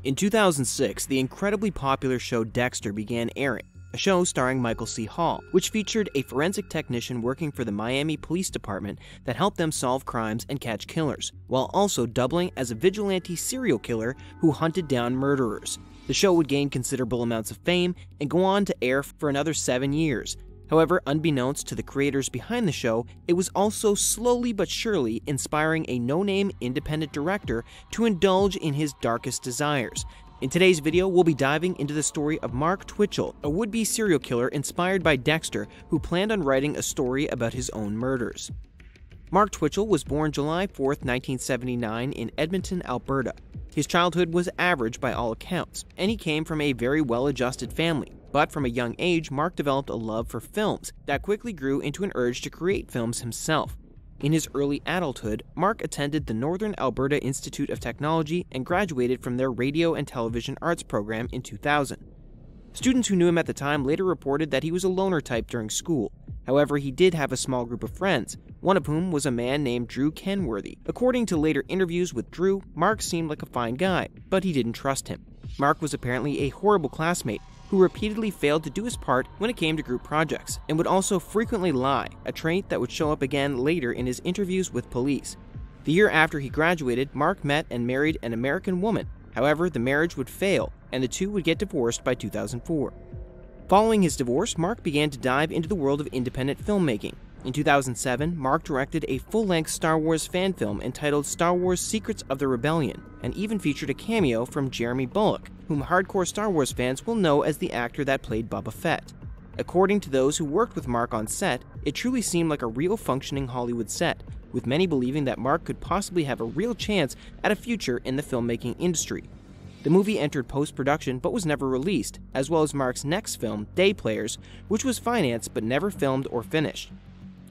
In 2006, the incredibly popular show Dexter began airing, a show starring Michael C. Hall, which featured a forensic technician working for the Miami Police Department that helped them solve crimes and catch killers, while also doubling as a vigilante serial killer who hunted down murderers. The show would gain considerable amounts of fame and go on to air for another 7 years. However, unbeknownst to the creators behind the show, it was also slowly but surely inspiring a no-name independent director to indulge in his darkest desires. In today's video, we'll be diving into the story of Mark Twitchell, a would-be serial killer inspired by Dexter who planned on writing a story about his own murders. Mark Twitchell was born July 4, 1979 in Edmonton, Alberta. His childhood was average by all accounts, and he came from a very well-adjusted family. But from a young age, Mark developed a love for films that quickly grew into an urge to create films himself. In his early adulthood, Mark attended the Northern Alberta Institute of Technology and graduated from their radio and television arts program in 2000. Students who knew him at the time later reported that he was a loner type during school. However, he did have a small group of friends, one of whom was a man named Drew Kenworthy. According to later interviews with Drew, Mark seemed like a fine guy, but he didn't trust him. Mark was apparently a horrible classmate who repeatedly failed to do his part when it came to group projects, and would also frequently lie, a trait that would show up again later in his interviews with police. The year after he graduated, Mark met and married an American woman. However, the marriage would fail, and the two would get divorced by 2004. Following his divorce, Mark began to dive into the world of independent filmmaking. In 2007, Mark directed a full-length Star Wars fan film entitled Star Wars Secrets of the Rebellion, and even featured a cameo from Jeremy Bulloch, whom hardcore Star Wars fans will know as the actor that played Boba Fett. According to those who worked with Mark on set, it truly seemed like a real functioning Hollywood set, with many believing that Mark could possibly have a real chance at a future in the filmmaking industry. The movie entered post-production but was never released, as well as Mark's next film, Day Players, which was financed but never filmed or finished.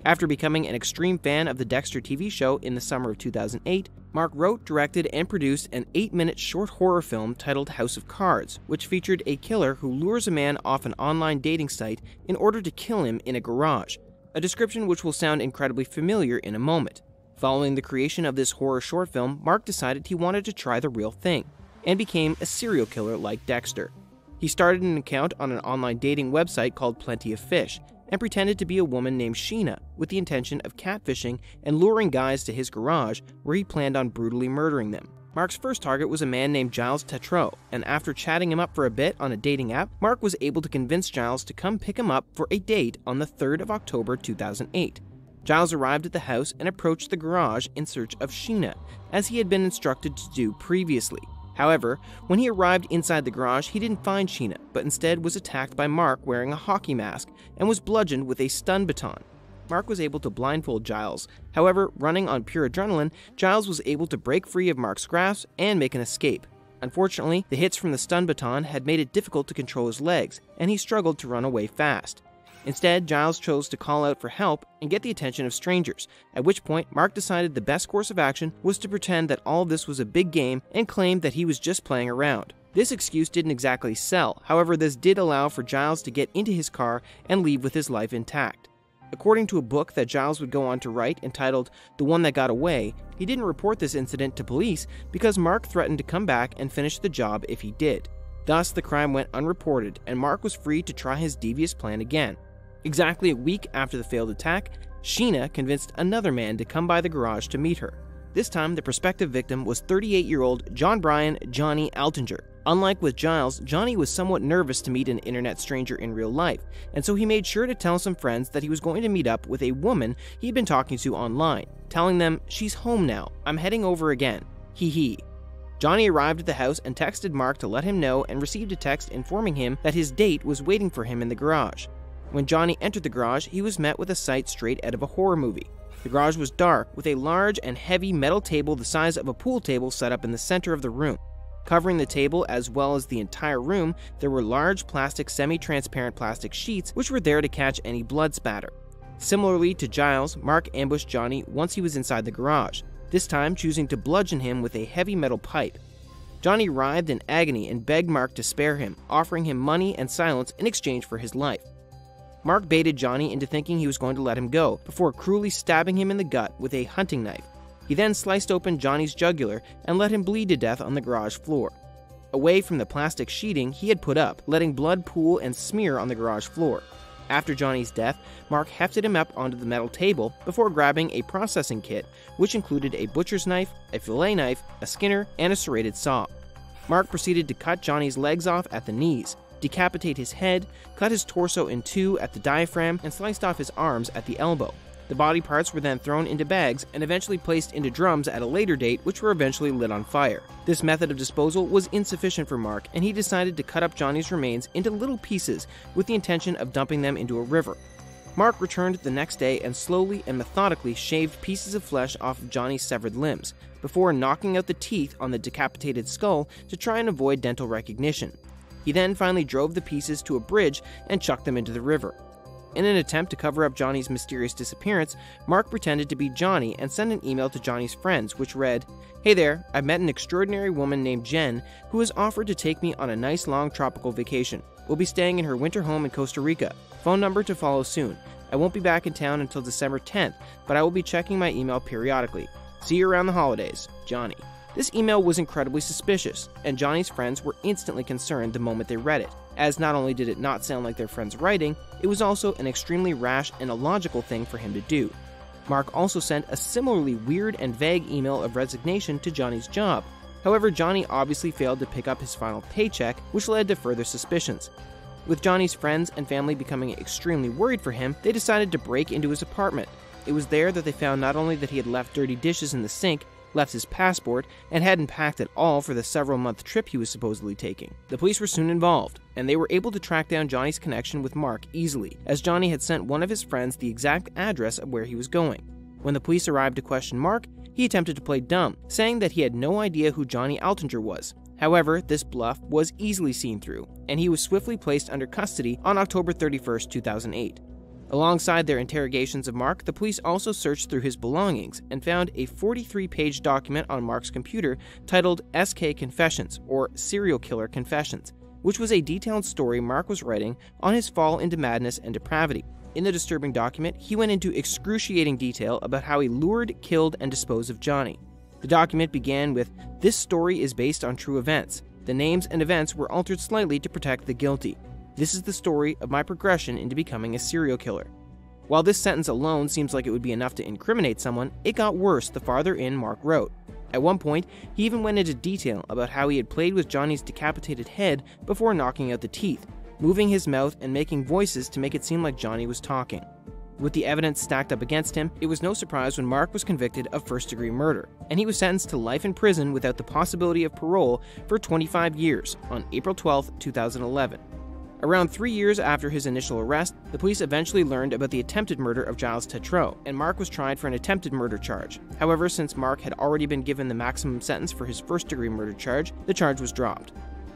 After becoming an extreme fan of the Dexter TV show in the summer of 2008, Mark wrote, directed, and produced an 8-minute short horror film titled House of Cards, which featured a killer who lures a man off an online dating site in order to kill him in a garage, a description which will sound incredibly familiar in a moment. Following the creation of this horror short film, Mark decided he wanted to try the real thing, and became a serial killer like Dexter. He started an account on an online dating website called Plenty of Fish, and pretended to be a woman named Sheena with the intention of catfishing and luring guys to his garage where he planned on brutally murdering them. Mark's first target was a man named Giles Tetreault, and after chatting him up for a bit on a dating app, Mark was able to convince Giles to come pick him up for a date on the 3rd of October 2008. Giles arrived at the house and approached the garage in search of Sheena, as he had been instructed to do previously. However, when he arrived inside the garage, he didn't find Sheena, but instead was attacked by Mark wearing a hockey mask and was bludgeoned with a stun baton. Mark was able to blindfold Giles. However, running on pure adrenaline, Giles was able to break free of Mark's grasp and make an escape. Unfortunately, the hits from the stun baton had made it difficult to control his legs, and he struggled to run away fast. Instead, Giles chose to call out for help and get the attention of strangers, at which point Mark decided the best course of action was to pretend that all of this was a big game and claimed that he was just playing around. This excuse didn't exactly sell, however this did allow for Giles to get into his car and leave with his life intact. According to a book that Giles would go on to write entitled The One That Got Away, he didn't report this incident to police because Mark threatened to come back and finish the job if he did. Thus, the crime went unreported and Mark was free to try his devious plan again. Exactly a week after the failed attack, Sheena convinced another man to come by the garage to meet her. This time, the prospective victim was 38-year-old John Brian "Johnny" Altinger. Unlike with Giles, Johnny was somewhat nervous to meet an internet stranger in real life, and so he made sure to tell some friends that he was going to meet up with a woman he'd been talking to online, telling them, "She's home now, I'm heading over again, hee hee." Johnny arrived at the house and texted Mark to let him know and received a text informing him that his date was waiting for him in the garage. When Johnny entered the garage, he was met with a sight straight out of a horror movie. The garage was dark, with a large and heavy metal table the size of a pool table set up in the center of the room. Covering the table as well as the entire room, there were large plastic semi-transparent plastic sheets which were there to catch any blood spatter. Similarly to Giles, Mark ambushed Johnny once he was inside the garage, this time choosing to bludgeon him with a heavy metal pipe. Johnny writhed in agony and begged Mark to spare him, offering him money and silence in exchange for his life. Mark baited Johnny into thinking he was going to let him go, before cruelly stabbing him in the gut with a hunting knife. He then sliced open Johnny's jugular and let him bleed to death on the garage floor. away from the plastic sheeting he had put up, letting blood pool and smear on the garage floor. After Johnny's death, Mark hefted him up onto the metal table before grabbing a processing kit, which included a butcher's knife, a fillet knife, a skinner, and a serrated saw. Mark proceeded to cut Johnny's legs off at the knees, decapitate his head, cut his torso in two at the diaphragm, and sliced off his arms at the elbow. The body parts were then thrown into bags and eventually placed into drums at a later date, which were eventually lit on fire. This method of disposal was insufficient for Mark, and he decided to cut up Johnny's remains into little pieces with the intention of dumping them into a river. Mark returned the next day and slowly and methodically shaved pieces of flesh off of Johnny's severed limbs, before knocking out the teeth on the decapitated skull to try and avoid dental recognition. He then finally drove the pieces to a bridge and chucked them into the river. In an attempt to cover up Johnny's mysterious disappearance, Mark pretended to be Johnny and sent an email to Johnny's friends, which read, "Hey there, I've met an extraordinary woman named Jen who has offered to take me on a nice long tropical vacation. We'll be staying in her winter home in Costa Rica. Phone number to follow soon. I won't be back in town until December 10th, but I will be checking my email periodically. See you around the holidays, Johnny." This email was incredibly suspicious, and Johnny's friends were instantly concerned the moment they read it, as not only did it not sound like their friend's writing, it was also an extremely rash and illogical thing for him to do. Mark also sent a similarly weird and vague email of resignation to Johnny's job. However, Johnny obviously failed to pick up his final paycheck, which led to further suspicions. With Johnny's friends and family becoming extremely worried for him, they decided to break into his apartment. It was there that they found not only that he had left dirty dishes in the sink, left his passport, and hadn't packed at all for the several-month trip he was supposedly taking. The police were soon involved, and they were able to track down Johnny's connection with Mark easily, as Johnny had sent one of his friends the exact address of where he was going. When the police arrived to question Mark, he attempted to play dumb, saying that he had no idea who Johnny Altinger was. However, this bluff was easily seen through, and he was swiftly placed under custody on October 31st, 2008. Alongside their interrogations of Mark, the police also searched through his belongings and found a 43-page document on Mark's computer titled SK Confessions, or Serial Killer Confessions, which was a detailed story Mark was writing on his fall into madness and depravity. In the disturbing document, he went into excruciating detail about how he lured, killed, and disposed of Johnny. The document began with, "This story is based on true events. The names and events were altered slightly to protect the guilty. This is the story of my progression into becoming a serial killer." While this sentence alone seems like it would be enough to incriminate someone, it got worse the farther in Mark wrote. At one point, he even went into detail about how he had played with Johnny's decapitated head before knocking out the teeth, moving his mouth and making voices to make it seem like Johnny was talking. With the evidence stacked up against him, it was no surprise when Mark was convicted of first-degree murder, and he was sentenced to life in prison without the possibility of parole for 25 years on April 12, 2011. Around 3 years after his initial arrest, the police eventually learned about the attempted murder of Giles Tetreault, and Mark was tried for an attempted murder charge. However, since Mark had already been given the maximum sentence for his first-degree murder charge, the charge was dropped.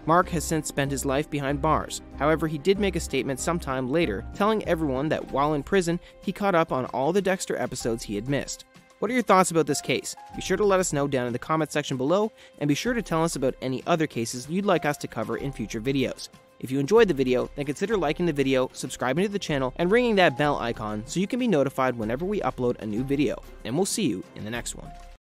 Mark has since spent his life behind bars. However, he did make a statement sometime later, telling everyone that while in prison, he caught up on all the Dexter episodes he had missed. What are your thoughts about this case? Be sure to let us know down in the comment section below, and be sure to tell us about any other cases you'd like us to cover in future videos. If you enjoyed the video, then consider liking the video, subscribing to the channel, and ringing that bell icon so you can be notified whenever we upload a new video. And we'll see you in the next one.